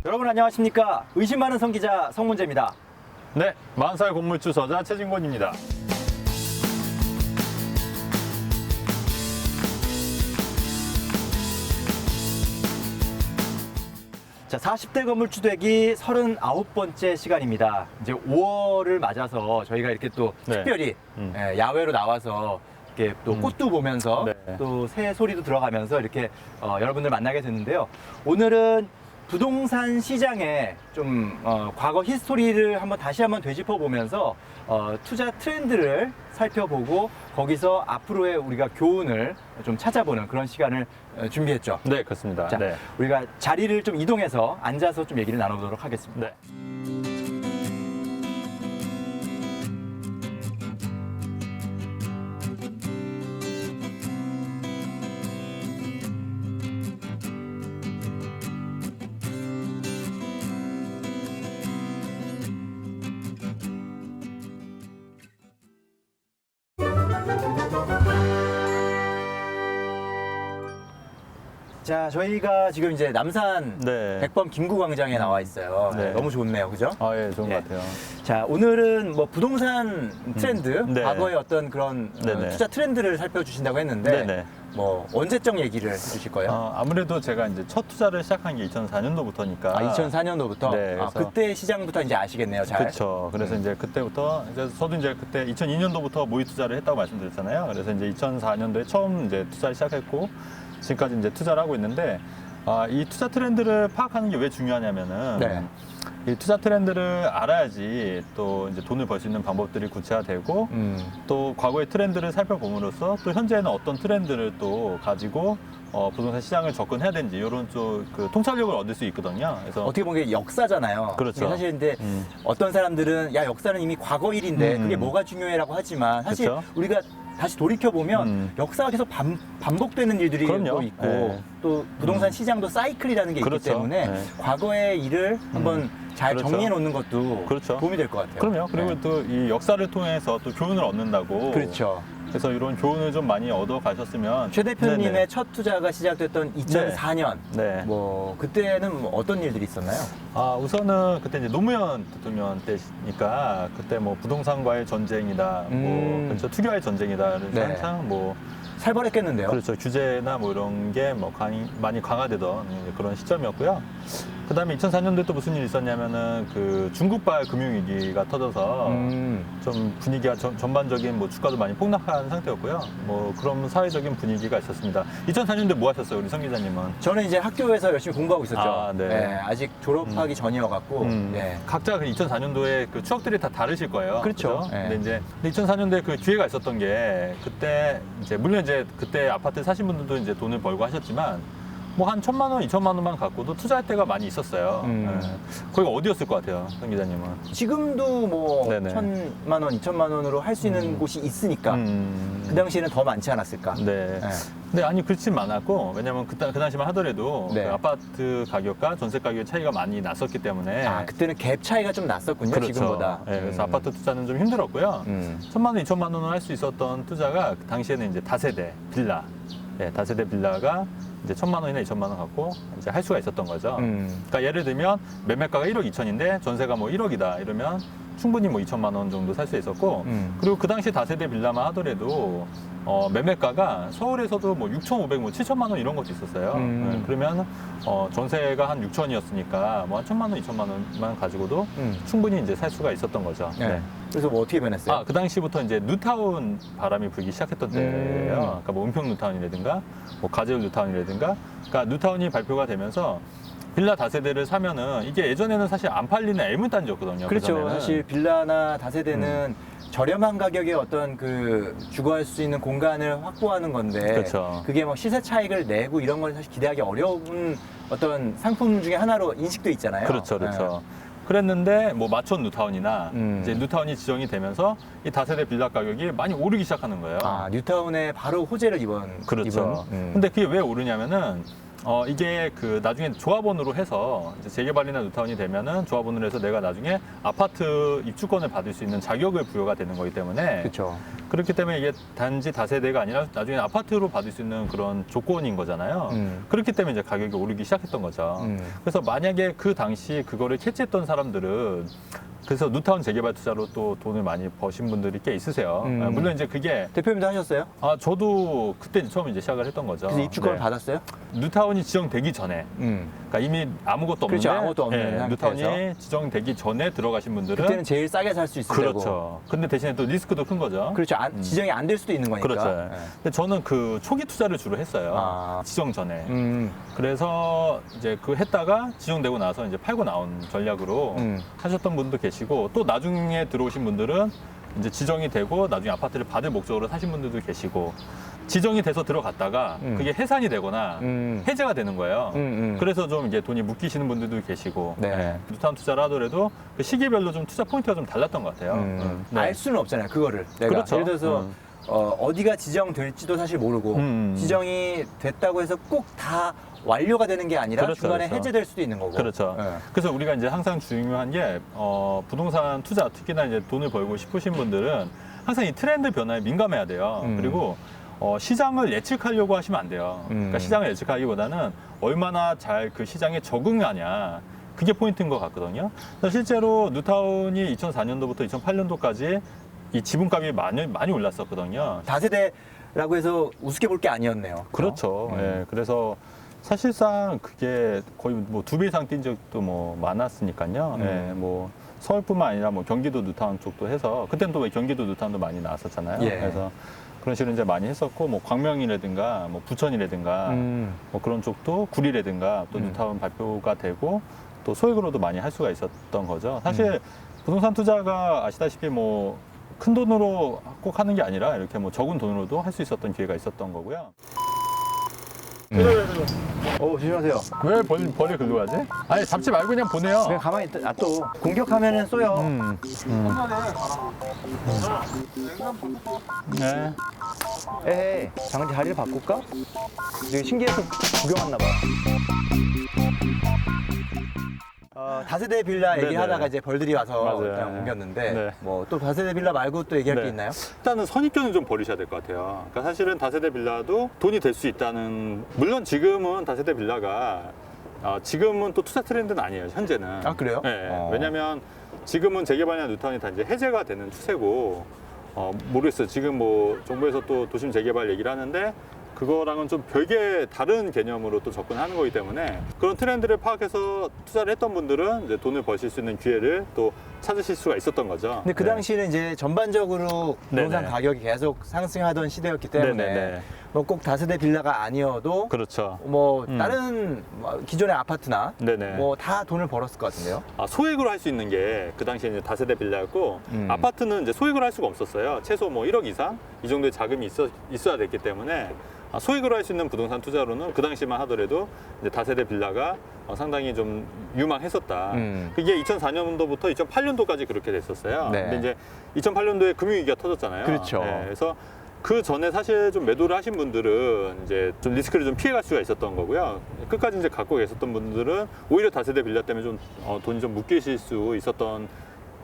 여러분 안녕하십니까? 의심 많은 성기자 성문재입니다. 네, 만살 건물주 저자 최진권입니다. 자, 40대 건물주 되기 39번째 시간입니다. 이제 5월을 맞아서 저희가 이렇게 또 네. 특별히 야외로 나와서 이렇게 또 꽃도 보면서 네. 또 새 소리도 들어가면서 이렇게 여러분들 만나게 됐는데요. 오늘은 부동산 시장의 좀 과거 히스토리를 다시 한번 되짚어 보면서 투자 트렌드를 살펴보고 거기서 앞으로의 우리가 교훈을 좀 찾아보는 그런 시간을 준비했죠. 네, 그렇습니다. 자, 네. 우리가 자리를 좀 이동해서 앉아서 좀 얘기를 나눠보도록 하겠습니다. 네. 자, 저희가 지금 이제 남산 네. 백범 김구광장에 나와 있어요. 네. 너무 좋네요, 그죠? 아, 예, 좋은 예. 것 같아요. 자, 오늘은 뭐 부동산 트렌드, 네. 과거의 어떤 그런 네네. 투자 트렌드를 살펴주신다고 했는데, 네네. 뭐 언제적 얘기를 해주실 거예요? 아무래도 제가 이제 첫 투자를 시작한 게 2004년도부터니까. 아, 2004년도부터? 네, 그래서- 그때 시장부터 이제 아시겠네요, 잘. 그렇죠. 그래서 이제 그때부터 저도 이제 그때 2002년도부터 모의 투자를 했다고 말씀드렸잖아요. 그래서 이제 2004년도에 처음 이제 투자를 시작했고 지금까지 이제 투자를 하고 있는데 이 투자 트렌드를 파악하는 게 왜 중요하냐면은 네. 이 투자 트렌드를 알아야지 또 이제 돈을 벌 수 있는 방법들이 구체화되고 또 과거의 트렌드를 살펴봄으로써 또 현재는 어떤 트렌드를 또 가지고 부동산 시장을 접근해야 되는지 이런 좀 그 통찰력을 얻을 수 있거든요. 그래서 어떻게 보면 이게 역사잖아요. 그렇죠. 이게 사실 근데 어떤 사람들은 야, 역사는 이미 과거 일인데 그게 뭐가 중요해라고 하지만 사실 그렇죠. 우리가 다시 돌이켜보면 역사가 계속 반복되는 일들이 그럼요. 또 있고 네. 또 부동산 시장도 사이클이라는 게 있기 그렇죠. 때문에 네. 과거의 일을 한번 잘 그렇죠. 정리해 놓는 것도 그렇죠. 도움이 될 것 같아요. 그럼요. 그리고 네. 또 이 역사를 통해서 또 교훈을 얻는다고. 그렇죠. 그래서 이런 교훈을 좀 많이 얻어 가셨으면. 최 대표님의 네네. 첫 투자가 시작됐던 2004년 네. 뭐 그때는 뭐 어떤 일들이 있었나요? 우선은 그때 이제 노무현 대통령 때니까 그때 뭐 부동산과의 전쟁이다, 뭐 그렇죠, 투기와의 전쟁이다. 그래서 네. 한창 뭐 살벌했겠는데요. 그렇죠, 규제나 뭐 이런 게 뭐 많이 강화되던 이제 그런 시점이었고요. 그다음에 2004년도에 또 무슨 일이 있었냐면은 그 중국발 금융위기가 터져서 좀 분위기가 전반적인 뭐 주가도 많이 폭락한 상태였고요. 뭐 그런 사회적인 분위기가 있었습니다. 2004년도에 뭐 하셨어요, 우리 성 기자님은? 저는 이제 학교에서 열심히 공부하고 있었죠. 아, 네. 아직 졸업하기 전이어갖고. 예. 각자 그 2004년도에 그 추억들이 다 다르실 거예요. 그렇죠. 예. 근데 이제 2004년도에 그 기회가 있었던 게 그때 이제 물론 이제 그때 아파트 사신 분들도 이제 돈을 벌고 하셨지만 뭐 한 1,000만 원, 2,000만 원만 갖고도 투자할 때가 많이 있었어요. 거기가 어디였을 것 같아요, 성 기자님은? 지금도 뭐 네네. 1,000만 원, 2,000만 원으로 할 수 있는 곳이 있으니까 그 당시에는 더 많지 않았을까. 네. 예. 근데 아니 그렇진 않았고 왜냐면 그 당시만 하더라도 네. 그 아파트 가격과 전세 가격의 차이가 많이 났었기 때문에 그때는 갭 차이가 좀 났었군요, 그렇죠. 지금보다. 네, 그래서 아파트 투자는 좀 힘들었고요. 1,000만 원, 2,000만 원을 할 수 있었던 투자가 그 당시에는 이제 다세대 빌라, 다세대 빌라가 이제 1,000만 원이나 2,000만 원 갖고 이제 할 수가 있었던 거죠. 그러니까 예를 들면 매매가가 1억 2천인데 전세가 뭐 1억이다 이러면 충분히 뭐 2,000만 원 정도 살 수 있었고 그리고 그 당시 다세대 빌라만 하더라도 매매가가 서울에서도 뭐 6,500, 뭐 7,000만 원 이런 것도 있었어요. 그러면 전세가 한 6천이었으니까 뭐 한 1,000만 원, 2,000만 원만 가지고도 충분히 이제 살 수가 있었던 거죠. 네. 그래서 뭐 어떻게 변했어요? 그 당시부터 이제 뉴타운 바람이 불기 시작했던 때예요. 그러니까 뭐 은평 뉴타운이라든가 뭐 가재울 뉴타운이라든가, 그러니까 뉴타운이 발표가 되면서 빌라 다세대를 사면은 이게 예전에는 사실 안 팔리는 애물단지였거든요. 그렇죠. 그전에는. 사실 빌라나 다세대는 저렴한 가격에 어떤 그 주거할 수 있는 공간을 확보하는 건데 그렇죠. 그게 뭐 시세 차익을 내고 이런 걸 사실 기대하기 어려운 어떤 상품 중에 하나로 인식도 있잖아요. 그렇죠, 그렇죠. 그랬는데 뭐 마천 뉴타운이나 이제 뉴타운이 지정이 되면서 이 다세대 빌라 가격이 많이 오르기 시작하는 거예요. 뉴타운에 바로 호재를 그렇죠. 근데 그게 왜 오르냐면은 이게 그 나중에 조합원으로 해서 이제 재개발이나 뉴타운이 되면은 조합원으로 해서 내가 나중에 아파트 입주권을 받을 수 있는 자격을 부여가 되는 거기 때문에 그렇죠. 그렇기 때문에 이게 단지 다세대가 아니라 나중에 아파트로 받을 수 있는 그런 조건인 거잖아요. 그렇기 때문에 이제 가격이 오르기 시작했던 거죠. 그래서 만약에 그 당시 그거를 캐치했던 사람들은 그래서 뉴타운 재개발 투자로 또 돈을 많이 버신 분들이 꽤 있으세요. 물론 이제 그게 대표님도 하셨어요? 저도 그때 처음 이제 시작을 했던 거죠. 그래서 입주권을 네. 받았어요? 뉴타운이 지정되기 전에, 그러니까 이미 아무것도 없는데, 그렇죠, 아무것도 없는 상태에서. 뉴타운이 지정되기 전에 들어가신 분들은 그때는 제일 싸게 살 수 있을 때고. 그렇죠. 근데 대신에 또 리스크도 큰 거죠. 그렇죠. 지정이 안 될 수도 있는 거니까. 그렇죠. 네. 근데 저는 그 초기 투자를 주로 했어요. 아. 지정 전에. 음. 그래서 이제 그 했다가 지정되고 나서 이제 팔고 나온 전략으로 하셨던 분도 계시고, 또 나중에 들어오신 분들은 이제 지정이 되고 나중에 아파트를 받을 목적으로 사신 분들도 계시고, 지정이 돼서 들어갔다가 그게 해산이 되거나 해제가 되는 거예요. 그래서 좀 이제 돈이 묶이시는 분들도 계시고, 네. 뉴타운 투자를 하더라도 그 시기별로 좀 투자 포인트가 좀 달랐던 것 같아요. 네. 알 수는 없잖아요, 그거를. 내가. 그렇죠. 예를 들어서 어디가 지정될지도 사실 모르고 지정이 됐다고 해서 꼭 다 완료가 되는 게 아니라 그렇죠, 중간에 그렇죠. 해제될 수도 있는 거고. 그렇죠. 네. 그래서 우리가 이제 항상 중요한 게 부동산 투자, 특히나 이제 돈을 벌고 싶으신 분들은 항상 이 트렌드 변화에 민감해야 돼요. 그리고 시장을 예측하려고 하시면 안 돼요. 그러니까 시장을 예측하기보다는 얼마나 잘 그 시장에 적응하냐. 그게 포인트인 것 같거든요. 그래서 실제로 뉴타운이 2004년도부터 2008년도까지 이 지분값이 많이 올랐었거든요. 다세대라고 해서 우습게 볼 게 아니었네요. 그렇죠. 예, 그래서 사실상 그게 거의 뭐 2배 이상 뛴 적도 뭐 많았으니까요. 예, 뭐 서울뿐만 아니라 뭐 경기도 뉴타운 쪽도 해서 그때는 또 왜 경기도 뉴타운도 많이 나왔었잖아요. 예. 그래서 그런 식으로 이제 많이 했었고, 뭐 광명이라든가 뭐 부천이라든가 뭐 그런 쪽도 구리라든가 또 뉴타운 발표가 되고 또 소액으로도 많이 할 수가 있었던 거죠. 사실 부동산 투자가 아시다시피 뭐 큰 돈으로 꼭 하는 게 아니라 이렇게 뭐 적은 돈으로도 할 수 있었던 기회가 있었던 거고요. 조심하세요. 왜 벌이 글로 가지? 아니 잡지 말고 그냥 보내요. 그냥 가만히 있다. 또 공격하면은 쏘여. 네. 에헤이, 장지 자리를 바꿀까? 되게 신기해서 구경 왔나 봐. 다세대 빌라 네네. 얘기하다가 이제 벌들이 와서 맞아요. 그냥 옮겼는데 네. 뭐 또 다세대 빌라 말고 또 얘기할 네. 게 있나요? 일단은 선입견을 좀 버리셔야 될 것 같아요. 그러니까 사실은 다세대 빌라도 돈이 될 수 있다는, 물론 지금은 다세대 빌라가 지금은 또 투자 트렌드는 아니에요, 현재는. 아, 그래요? 네. 왜냐면 지금은 재개발이나 뉴타운이 다 이제 해제가 되는 추세고, 모르겠어요. 지금 뭐 정부에서 또 도심 재개발 얘기를 하는데 그거랑은 좀 별개 다른 개념으로 또 접근하는 거기 때문에 그런 트렌드를 파악해서 투자를 했던 분들은 이제 돈을 버실 수 있는 기회를 또 찾으실 수가 있었던 거죠. 근데 그 네. 당시에는 이제 전반적으로 부동산 네네. 가격이 계속 상승하던 시대였기 때문에 네네네. 뭐 꼭 다세대 빌라가 아니어도 그렇죠. 뭐 다른 기존의 아파트나 네네. 뭐 다 돈을 벌었을 것 같은데요. 소액으로 할 수 있는 게 그 당시에 이제 다세대 빌라였고, 아파트는 이제 소액으로 할 수가 없었어요. 최소 뭐 1억 이상 이 정도의 자금이 있어야 됐기 때문에 소액으로 할 수 있는 부동산 투자로는 그 당시만 하더라도 이제 다세대 빌라가 상당히 좀 유망했었다. 그게 2004년도부터 2008년도까지 그렇게 됐었어요. 네. 근데 이제 2008년도에 금융위기가 터졌잖아요. 그렇죠. 네, 그래서 그 전에 사실 좀 매도를 하신 분들은 이제 좀 리스크를 좀 피해갈 수가 있었던 거고요. 끝까지 이제 갖고 계셨던 분들은 오히려 다세대 빌라 때문에 좀 돈이 좀 묶이실 수 있었던,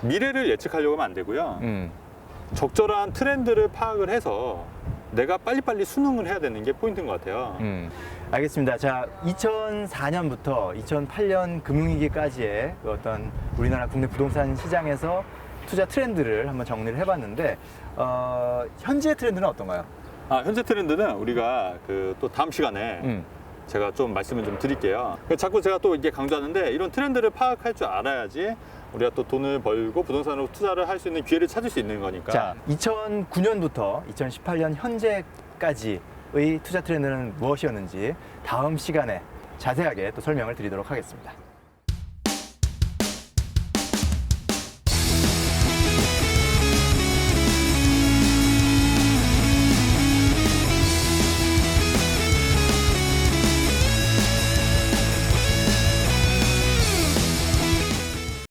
미래를 예측하려고 하면 안 되고요. 적절한 트렌드를 파악을 해서 내가 빨리빨리 수능을 해야 되는 게 포인트인 것 같아요. 알겠습니다. 자, 2004년부터 2008년 금융위기까지의 그 어떤 우리나라 국내 부동산 시장에서 투자 트렌드를 한번 정리를 해봤는데 현재 트렌드는 어떤가요? 현재 트렌드는 우리가 그 또 다음 시간에 제가 좀 말씀을 좀 드릴게요. 자꾸 제가 또 이게 강조하는데 이런 트렌드를 파악할 줄 알아야지 우리가 또 돈을 벌고 부동산으로 투자를 할 수 있는 기회를 찾을 수 있는 거니까. 자, 2009년부터 2018년 현재까지의 투자 트렌드는 무엇이었는지 다음 시간에 자세하게 또 설명을 드리도록 하겠습니다.